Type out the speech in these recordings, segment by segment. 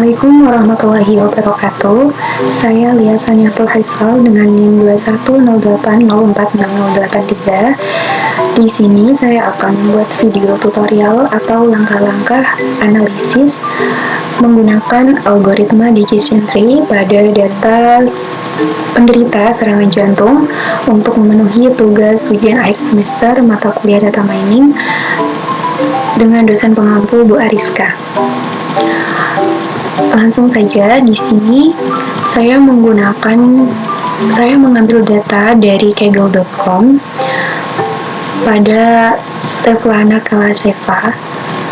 Assalamualaikum warahmatullahi wabarakatuh. Saya Lia Saniatul Haisal dengan NIM 210804608. Di sini saya akan membuat video tutorial atau langkah-langkah analisis menggunakan algoritma decision tree pada data penderita serangan jantung untuk memenuhi tugas ujian akhir semester mata kuliah data mining dengan dosen pengampu Bu Ariska. Langsung saja di sini saya mengambil data dari kaggle.com pada Svetlana Kalaseva.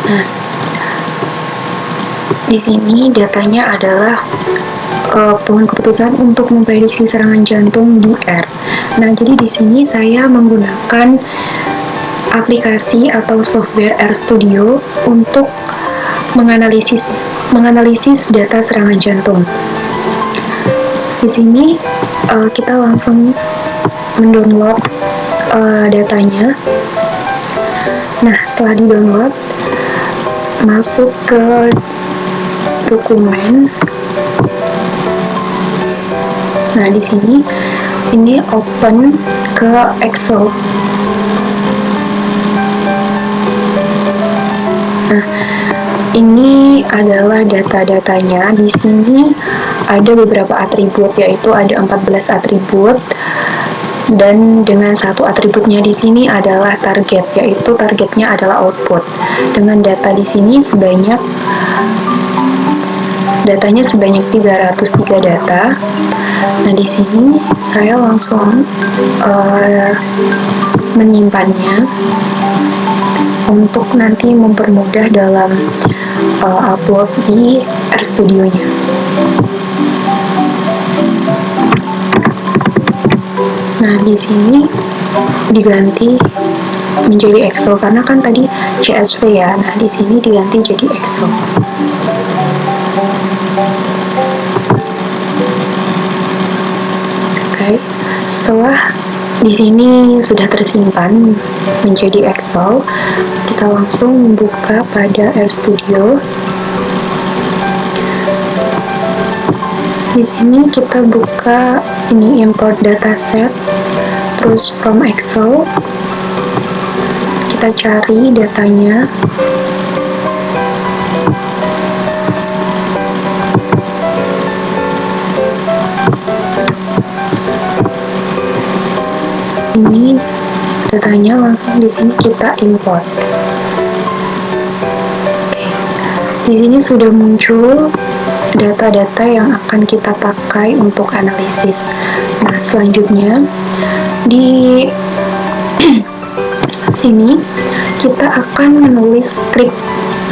Nah, di sini datanya adalah pohon keputusan untuk memprediksi serangan jantung di R. Nah, jadi di sini saya menggunakan aplikasi atau software RStudio untuk menganalisis data serangan jantung. Di sini kita langsung mendownload datanya. Nah, setelah di-download, masuk ke dokumen. Nah, di sini ini open ke Excel. Nah, ini adalah data-datanya. Di sini ada beberapa atribut, yaitu ada 14 atribut, dan dengan satu atributnya di sini adalah target, yaitu targetnya adalah output. Dengan data di sini datanya sebanyak 303 data. Nah, di sini saya langsung menyimpannya untuk nanti mempermudah dalam upload di RStudio-nya. Nah, di sini diganti menjadi Excel karena kan tadi CSV ya. Nah, di sini diganti jadi Excel. Oke, setelah di sini sudah tersimpan menjadi Excel, kita langsung buka pada RStudio. Di sini kita buka ini import dataset, terus from Excel kita cari datanya. Ini datanya langsung di sini kita import. Di sini sudah muncul data-data yang akan kita pakai untuk analisis. Nah, selanjutnya di sini kita akan menulis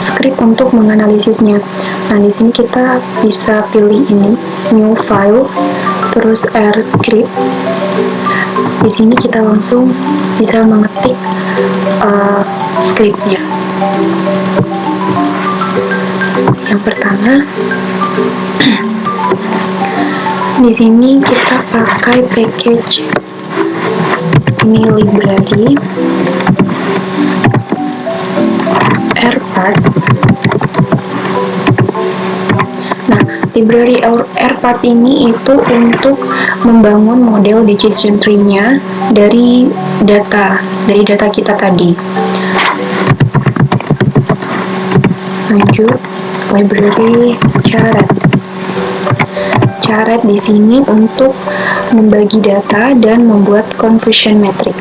skrip untuk menganalisisnya. Nah, di sini kita bisa pilih ini new file, terus R script. Di sini kita langsung bisa mengetik skripnya. Yang pertama, di sini kita pakai package ini library rpart. Nah, library rpart ini itu untuk membangun model decision tree-nya dari data kita tadi. Lanjut, library caret di sini untuk membagi data dan membuat confusion matrix.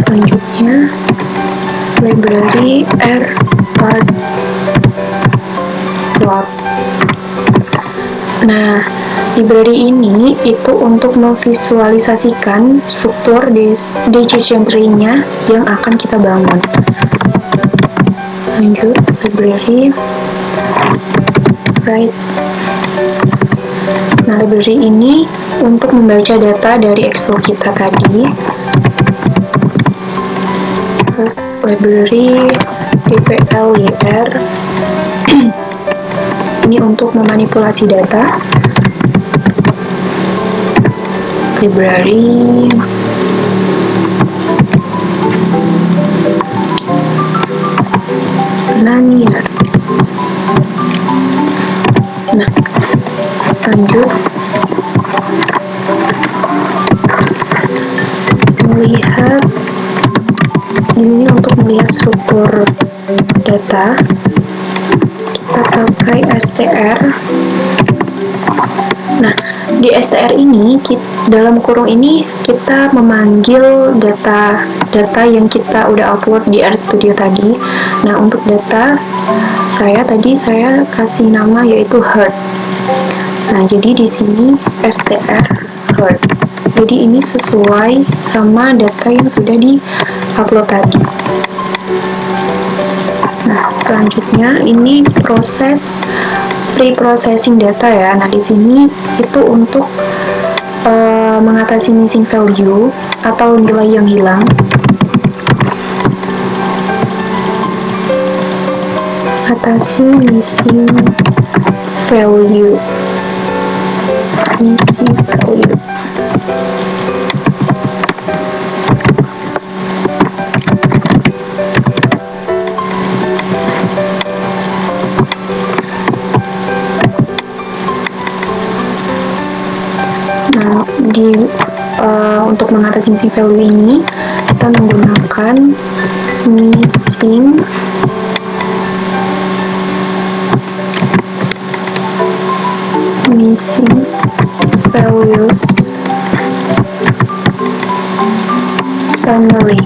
Selanjutnya, library rpart plot. Nah, library ini itu untuk memvisualisasikan struktur decision tree-nya yang akan kita bangun. Lanjut, library write. Nah, library ini untuk membaca data dari Excel kita tadi. Terus library dplyr ini untuk memanipulasi data. Library Lanier. Lanjut, melihat ini untuk melihat struktur data, kita pakai str. Nah, di str ini, dalam kurung ini kita memanggil data yang kita udah upload di RStudio tadi. Nah, untuk data saya kasih nama yaitu heart. Nah, jadi di sini str heart. Jadi ini sesuai sama data yang sudah di-upload tadi. Nah, selanjutnya ini proses pre-processing data ya. Nah, di sini itu untuk mengatasi missing value atau nilai yang hilang. Atasi missing value. Nah, untuk mengatasi missing value ini kita menggunakan missing values summary.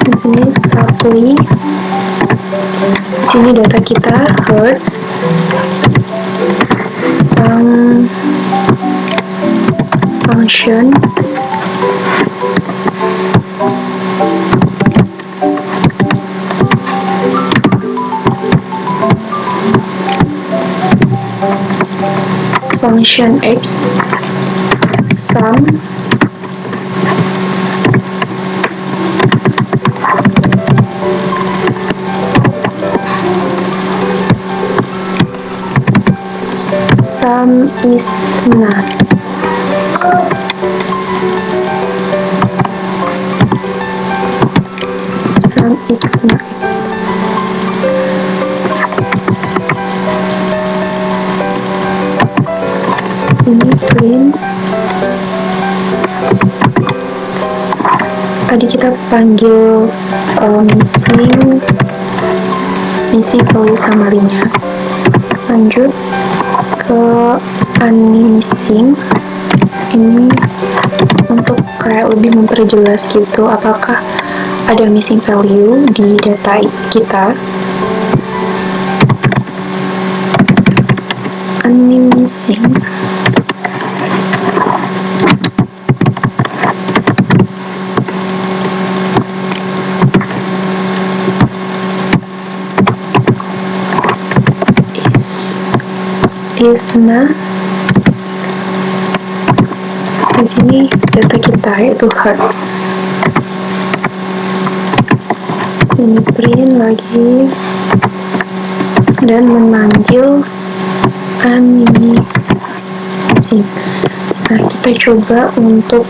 Di sini supply. Sini data kita heart, function, function x, sum, sum is not. Sum is not. Ini print. Tadi kita panggil missing value summary-nya. Lanjut ke unmissing. Ini untuk kayak lebih memperjelas gitu apakah ada missing value di data kita. Unmissing. Nah, di sini data kita yaitu heart. Ini print lagi dan memanggil unmissing. Nah, kita coba untuk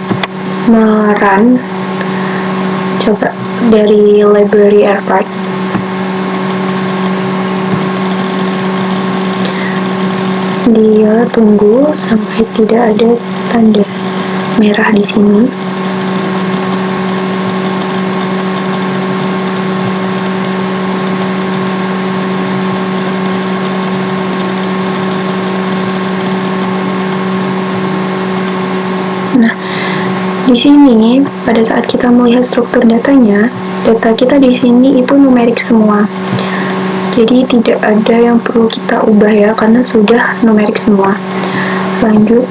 merun. Coba dari library airpart. Dia tunggu sampai tidak ada tanda merah di sini. Nah, di sini pada saat kita melihat struktur datanya, data kita di sini itu numerik semua. Jadi tidak ada yang perlu kita ubah ya, karena sudah numerik semua. Lanjut.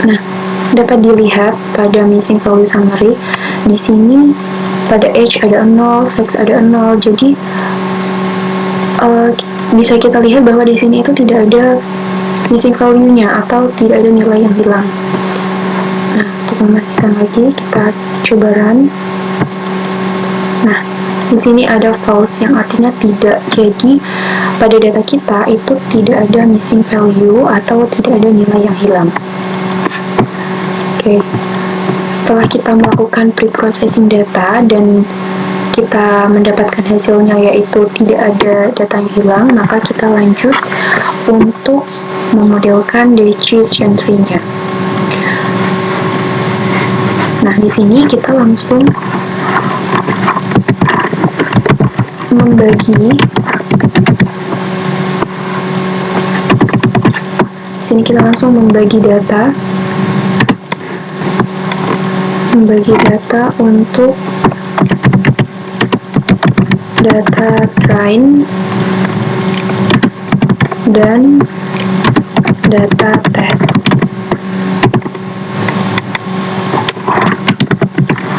Nah, dapat dilihat pada missing value summary, di sini pada age ada 0, sex ada 0. Jadi bisa kita lihat bahwa di sini itu tidak ada missing value-nya atau tidak ada nilai yang hilang. Nah, untuk memastikan lagi, kita coba run. Nah, di sini ada false yang artinya tidak. Jadi, pada data kita itu tidak ada missing value atau tidak ada nilai yang hilang. Oke. setelah kita melakukan pre-processing data dan kita mendapatkan hasilnya yaitu tidak ada data yang hilang, maka kita lanjut untuk memodelkan decision tree-nya. Nah, di sini kita langsung membagi data untuk data train dan data test.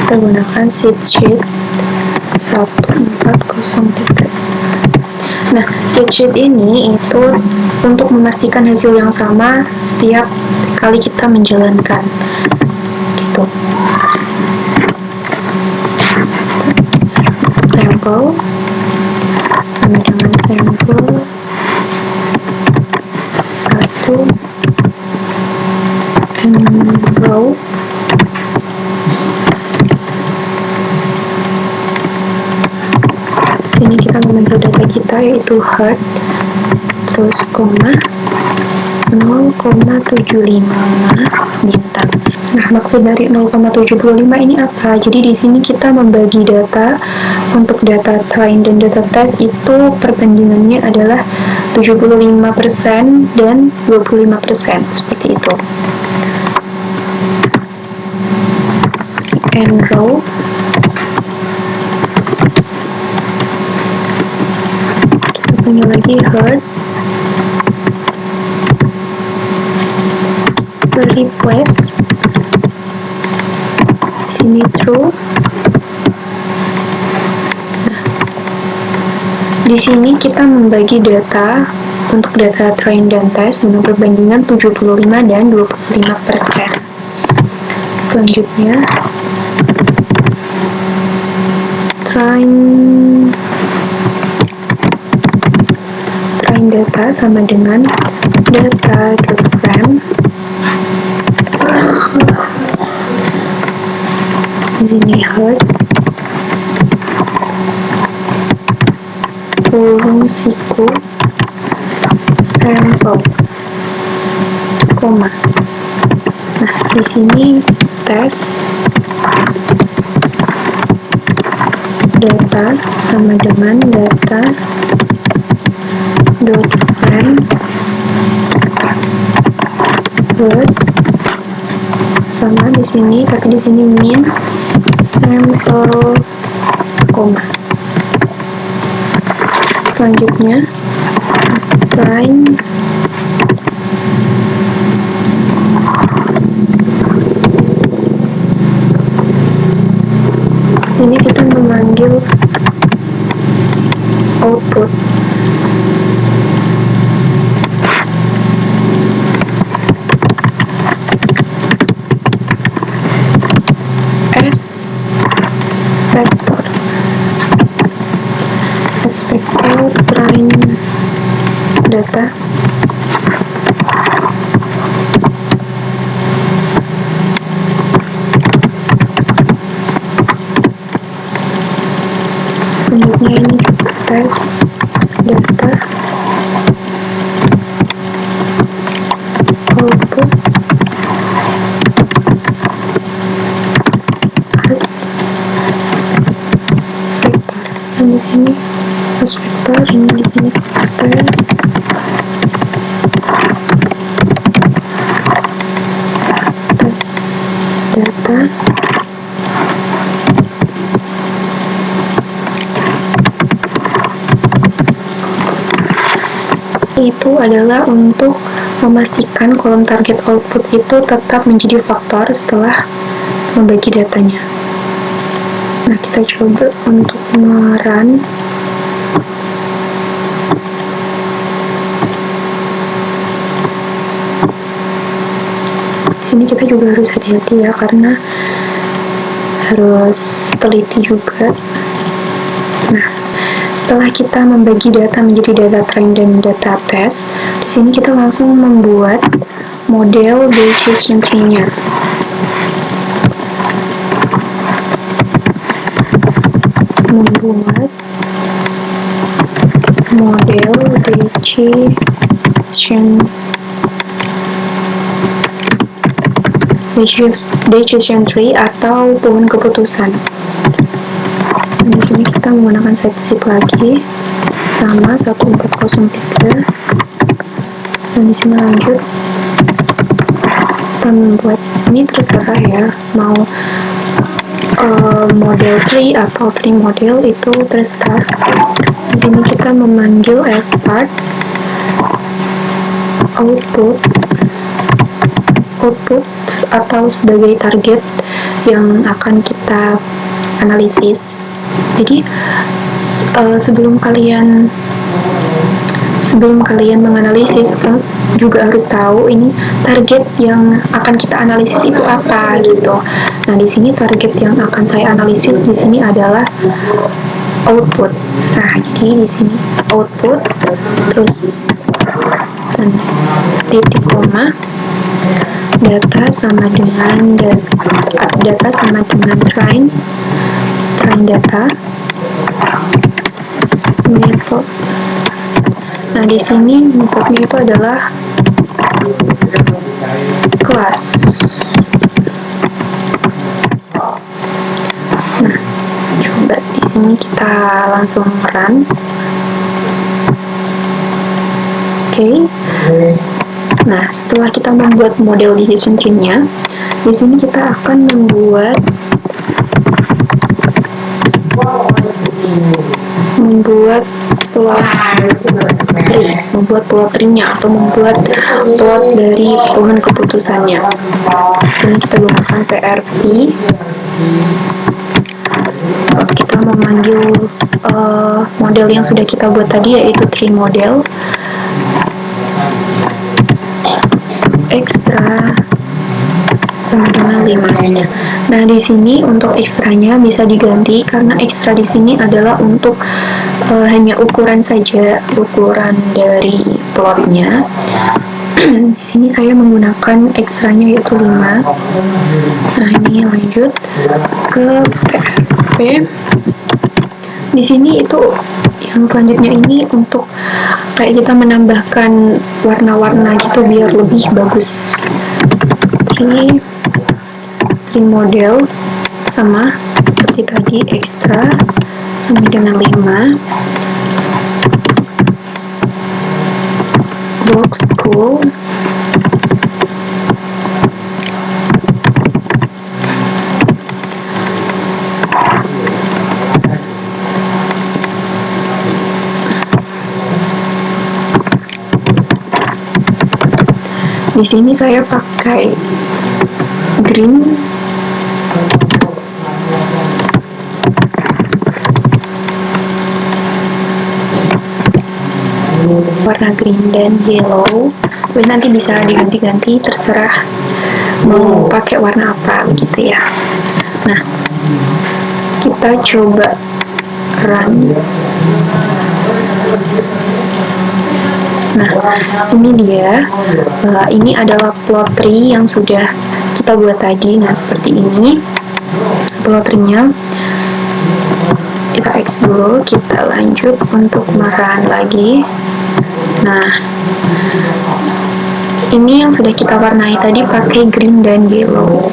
Kita gunakan sheet 1403. Nah, sheet ini itu untuk memastikan hasil yang sama setiap kali kita menjalankan. Gitu. Sampel sama dengan sampel 1 row. Sini kita membentuk data kita yaitu heart, terus koma 0,755 bintang. Nah, maksud dari 0,725 ini apa? Jadi di sini kita membagi data untuk data train dan data test itu perbandingannya adalah 75% dan 25%, seperti itu. N row kita punya lagi heart, request, sini true. Nah, di sini kita membagi data untuk data train dan test dengan perbandingan 75 dan 25%. Selanjutnya train data sama dengan data.frame. Ini heart, kurung siku, sampel, koma. Nah, di sini tes data sama dengan data dot frame word sama di sini, tapi di sini min sampel koma. Selanjutnya train ini kita memanggil output. vector train data selanjutnya ini tes data output as vector, dan di sini as vector, ini di sini tes data itu adalah untuk memastikan kolom target output itu tetap menjadi faktor setelah membagi datanya. Nah, kita coba untuk merun. Di sini kita juga harus hati-hati ya, karena harus teliti juga. Nah, setelah kita membagi data menjadi data train dan data test, di sini kita langsung membuat model decision tree-nya. membuat model decision tree atau pohon keputusan. Di sini kita menggunakan spreadsheet lagi sama 1403. Dan di sini lanjut kita membuat, ini terserah ya, mau model tree atau tree model itu terserah. Di sini kita memanggil part output atau sebagai target yang akan kita analisis. Jadi sebelum kalian menganalisis, kan juga harus tahu ini target yang akan kita analisis itu apa gitu. Nah, di sini target yang akan saya analisis di sini adalah output. Nah, jadi di sini output, terus dan titik koma, data sama dengan train data, method. Nah, di sini metodenya itu adalah kelas. Nah, coba di sini kita langsung run. Oke. Nah, setelah kita membuat model decision tree-nya, di sini kita akan membuat plot tree-nya atau membuat plot dari pohon keputusannya. Di sini kita gunakan PRP. Kita memanggil model yang sudah kita buat tadi, yaitu tree model. Extra sama dengan 5. Nah, di sini untuk ekstranya bisa diganti karena ekstra di sini adalah untuk hanya ukuran saja, ukuran dari plotnya. Di sini saya menggunakan ekstranya yaitu 5. Nah, ini lanjut ke PRP. Di sini itu yang selanjutnya ini untuk kayak kita menambahkan warna-warna gitu biar lebih bagus. Tree model sama seperti tadi, ekstra sama dengan 5. Box school, di sini saya pakai green, warna green dan yellow. Nanti bisa diganti-ganti, terserah mau pakai warna apa gitu ya. Nah, kita coba run. Nah, ini dia. Ini adalah plot tree yang sudah kita buat tadi. Nah, seperti ini plot tree-nya. Kita X dulu, kita lanjut untuk merun lagi. Nah, ini yang sudah kita warnai tadi pakai green dan yellow.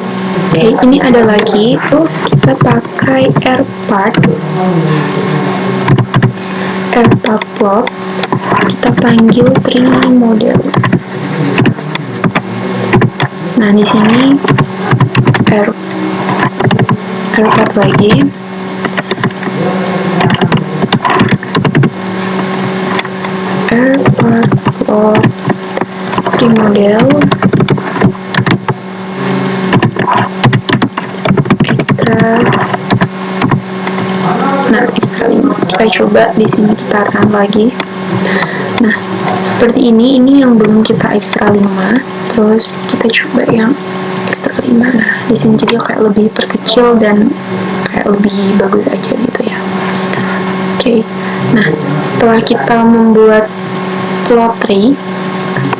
Oke, ini ada lagi tuh, kita pakai part plot. Kita panggil tree model. Nah, di sini part lagi. Part plot tree model ekstra. Nah, ekstra 5. Kita coba di sini kita run lagi. Nah, seperti ini yang belum kita ekstra 5. Terus kita coba yang ekstra 5. Nah, di sini jadi kayak lebih terkecil dan kayak lebih bagus aja gitu ya. Oke. Nah, setelah kita membuat plot tree,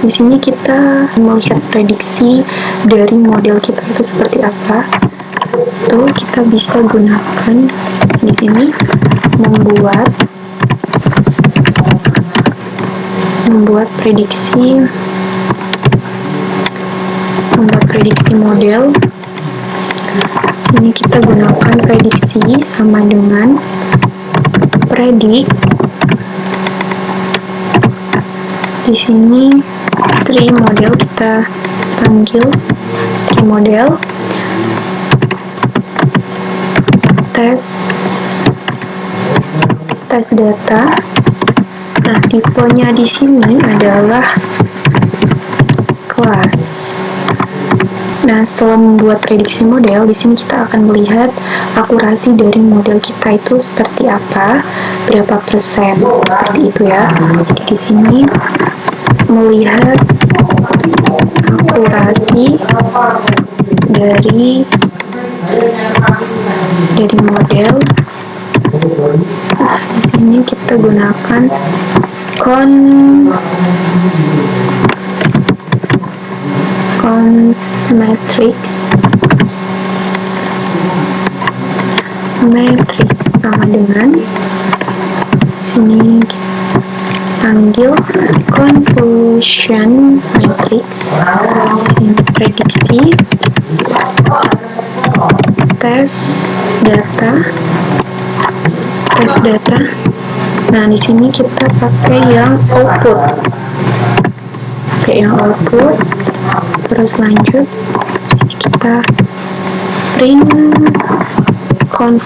di sini kita melihat prediksi dari model kita itu seperti apa. Tuh, kita bisa gunakan di sini membuat prediksi model. Sini kita gunakan prediksi sama dengan predik. Di sini tree model, kita panggil tree model. Tes data. Nah, tipenya di sini adalah kelas. Nah, setelah membuat prediksi model, di sini kita akan melihat akurasi dari model kita itu seperti apa, berapa persen, seperti itu ya. Jadi di sini melihat akurasi dari model. Nah, di sini kita gunakan matrix sama dengan sini panggil conclusion matrix. Ini prediksi, tes data. Nah, di sini kita pakai yang output. Terus lanjut, kita print conf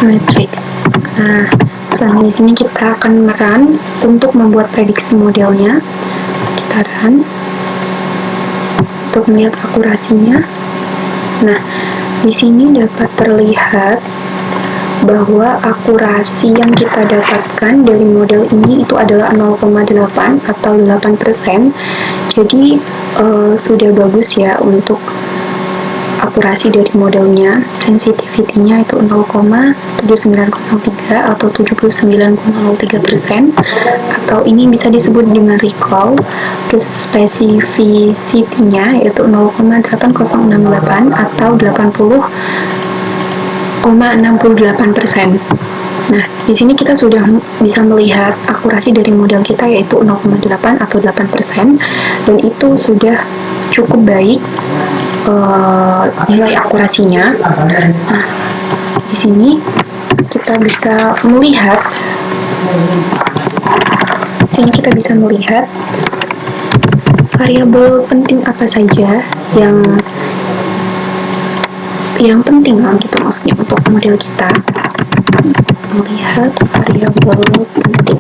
matrix. Nah, selanjutnya di sini kita akan run untuk membuat prediksi modelnya. Kita run untuk melihat akurasinya. Nah, di sini dapat terlihat bahwa akurasi yang kita dapatkan dari model ini itu adalah 0,8 atau 8%. Jadi sudah bagus ya untuk akurasi dari modelnya. Sensitivity-nya itu 0,7903 atau 79,03%, atau ini bisa disebut dengan recall. Terus specificity-nya yaitu 0,8068 atau 80,68%. Nah, di sini kita sudah bisa melihat akurasi dari model kita yaitu 0,8 atau 8%, dan itu sudah cukup baik nilai akurasinya. Nah, di sini kita bisa melihat variabel penting apa saja yang penting gitu, maksudnya untuk model kita. Melihat variabel penting.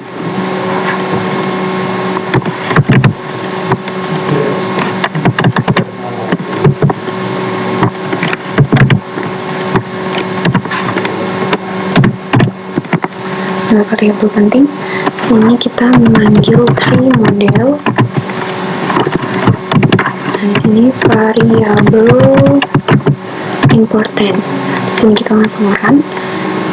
Nah, variabel penting, sini kita memanggil tree model. Dan di sini variabel importance. Di sini kita langsung run.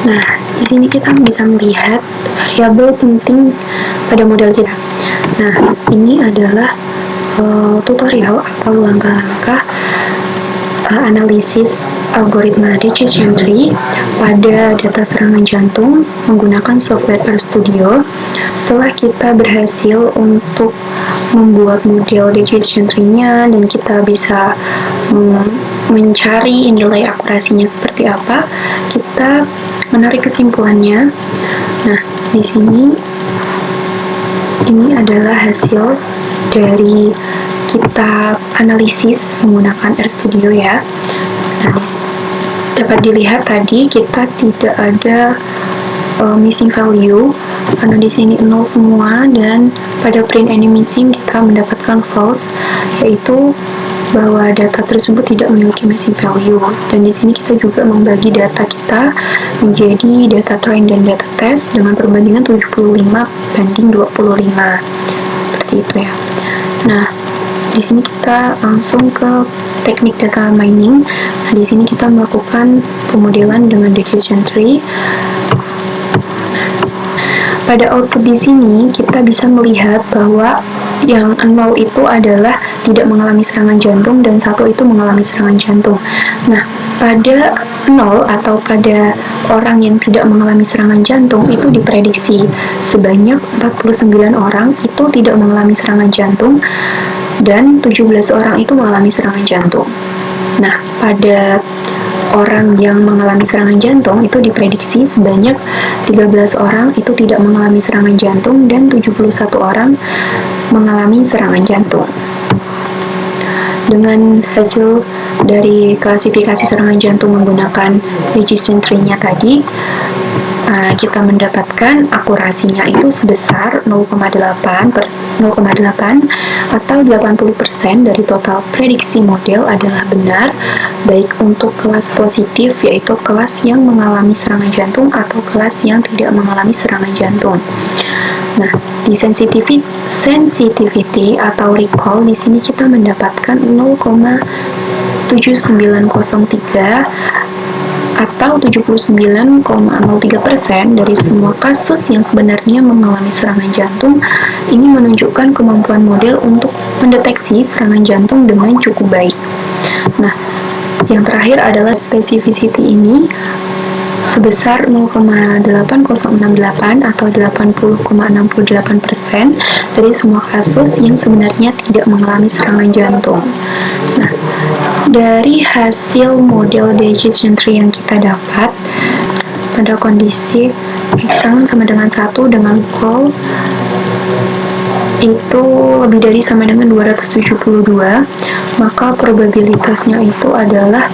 Nah, di sini kita bisa melihat variabel penting pada model kita. Nah, ini adalah tutorial atau langkah-langkah analisis algoritma decision tree pada data serangan jantung menggunakan software RStudio. Setelah kita berhasil untuk membuat model decision tree-nya dan kita bisa mencari nilai akurasinya seperti apa, kita menarik kesimpulannya. Nah, di sini ini adalah hasil dari kita analisis menggunakan RStudio ya. Nah, dapat dilihat tadi kita tidak ada missing value karena di sini 0 semua, dan pada print any missing kita mendapatkan false, yaitu bahwa data tersebut tidak memiliki missing value. Dan di sini kita juga membagi data kita menjadi data train dan data test dengan perbandingan 75:25, seperti itu ya. Nah, di sini kita langsung ke teknik data mining. Nah, di sini kita melakukan pemodelan dengan decision tree. Pada output di sini kita bisa melihat bahwa yang 0 itu adalah tidak mengalami serangan jantung dan 1 itu mengalami serangan jantung. Nah, pada nol atau pada orang yang tidak mengalami serangan jantung itu diprediksi sebanyak 49 orang itu tidak mengalami serangan jantung dan 17 orang itu mengalami serangan jantung. Nah, pada orang yang mengalami serangan jantung itu diprediksi sebanyak 13 orang itu tidak mengalami serangan jantung dan 71 orang mengalami serangan jantung. Dengan hasil dari klasifikasi serangan jantung menggunakan Legislation Tree-nya tadi, kita mendapatkan akurasinya itu sebesar 0,8 atau 80% dari total prediksi model adalah benar, baik untuk kelas positif yaitu kelas yang mengalami serangan jantung atau kelas yang tidak mengalami serangan jantung. Nah, di sensitivity atau recall di sini kita mendapatkan 0,7903 atau 79,03% dari semua kasus yang sebenarnya mengalami serangan jantung. Ini menunjukkan kemampuan model untuk mendeteksi serangan jantung dengan cukup baik. Nah, yang terakhir adalah specificity ini sebesar 0,8068 atau 80,68% dari semua kasus yang sebenarnya tidak mengalami serangan jantung. Nah, dari hasil model Legislation Tree yang kita dapat pada kondisi eksternal sama dengan 1 dengan call itu lebih dari sama dengan 272, maka probabilitasnya itu adalah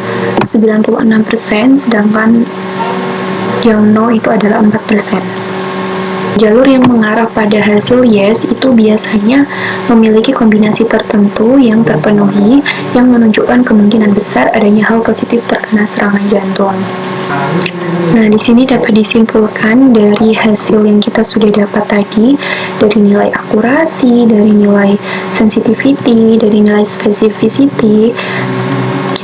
96%, sedangkan yang no itu adalah 4%. Jalur yang mengarah pada hasil yes itu biasanya memiliki kombinasi tertentu yang terpenuhi yang menunjukkan kemungkinan besar adanya hal positif terkena serangan jantung. Nah, di sini dapat disimpulkan dari hasil yang kita sudah dapat tadi, dari nilai akurasi, dari nilai sensitivity, dari nilai specificity,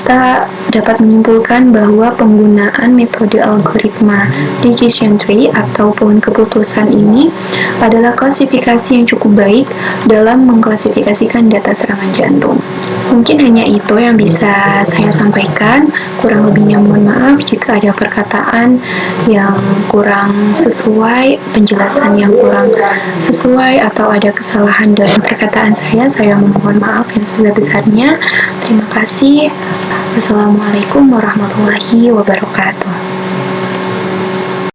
kita dapat menyimpulkan bahwa penggunaan metode algoritma Decision Tree ataupun keputusan ini adalah klasifikasi yang cukup baik dalam mengklasifikasikan data serangan jantung. Mungkin hanya itu yang bisa saya sampaikan, kurang lebihnya mohon maaf jika ada perkataan yang kurang sesuai, penjelasan yang kurang sesuai, atau ada kesalahan dalam perkataan saya mohon maaf yang sebesar-besarnya. Terima kasih. Wassalamualaikum warahmatullahi wabarakatuh.